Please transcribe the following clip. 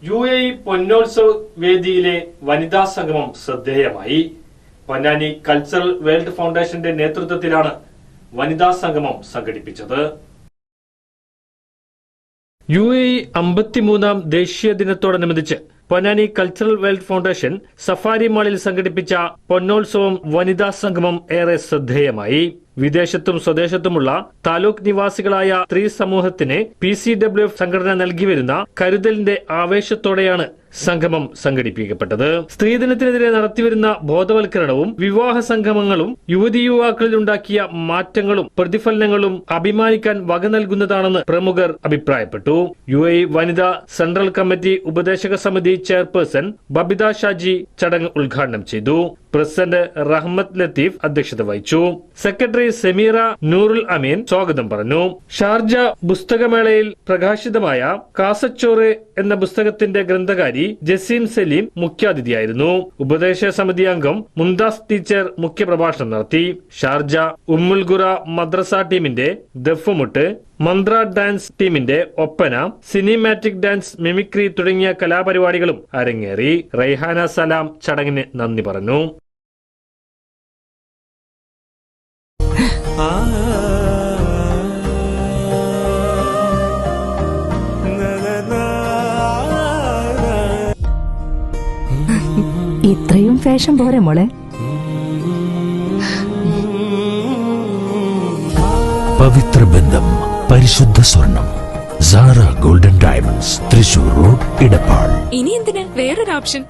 UAE പൊന്നോത്സവ് വേദിയിലെ വനിതാ സംഗമം ശ്രദ്ധേയമായി. പൊന്നാനി കൾച്ചറൽ വേൾഡ് ഫൗണ്ടേഷന്റെ നേതൃത്വത്തിലാണ് വനിതാ സംഗമം സംഘടിപ്പിച്ചത്. UAE 53ാം ദേശീയ ദിനത്തോടനുബന്ധിച്ച് Ponnani cultural world foundation safari മാളിൽ സംഘടിപ്പിച്ച പൊന്നോത്സവം വനിതാ സംഗമം ഏറെ ശ്രദ്ധേയമായി. വിദേശത്തും സ്വദേശത്തുമുള്ള താലൂക്ക് നിവാസികളായ സ്ത്രീ സമൂഹത്തിന് PCWF സംഘടന നൽകിവരുന്ന കരുതലിന്റെ ആവേശത്തോടെയാണ് സംഗമം സംഘടിപ്പിക്കപ്പെട്ടത്. സ്ത്രീദിനത്തിനെതിരെ നടത്തിവരുന്ന ബോധവൽക്കരണവും വിവാഹ സംഗമങ്ങളും യുവതി യുവാക്കളിൽ ഉണ്ടാക്കിയ മാറ്റങ്ങളും പ്രതിഫലനങ്ങളും അഭിമാനിക്കാൻ വക നൽകുന്നതാണെന്ന് പ്രമുഖർ അഭിപ്രായപ്പെട്ടു. UAE വനിതാ സെൻട്രൽ കമ്മിറ്റി ഉപദേശക സമിതി ചെയർപേഴ്സൺ ബബിത ഷാജി ചടങ്ങ് ഉദ്ഘാടനം ചെയ്തു. പ്രസിഡന്റ് റഹ്മത്ത് ലത്തീഫ് അധ്യക്ഷത വഹിച്ചു. സെക്രട്ടറി സെമീറ നൂറുൽ അമീൻ സ്വാഗതം പറഞ്ഞു. ഷാർജ പുസ്തകമേളയിൽ പ്രകാശിതമായ കാസച്ചോറ് എന്ന പുസ്തകത്തിന്റെ ഗ്രന്ഥകാരി ജസീം സലീം മുഖ്യാതിഥിയായിരുന്നു. ഉപദേശ സമിതി അംഗം മുംതാസ് ടീച്ചർ മുഖ്യപ്രഭാഷണം നടത്തി. ഷാർജ ഉമ്മുൽ ഖുറ മദ്രസ ടീമിന്റെ ദഫ്മുട്ട്, മന്ത്ര ഡാൻസ് ടീമിന്റെ ഒപ്പന, സിനിമാറ്റിക് ഡാൻസ്, മിമിക്രി തുടങ്ങിയ കലാപരിപാടികളും അരങ്ങേറി. റൈഹാന സലാം ചടങ്ങിന് നന്ദി പറഞ്ഞു. ഇത്രയും ഫാഷൻ പോരെ മോളെ? പവിത്ര ബന്ധം, പരിശുദ്ധ സ്വർണം. Sara golden diamonds, Thrissur road, Edappal. ഇനി എന്തിന് വേറൊരു ഓപ്ഷൻ?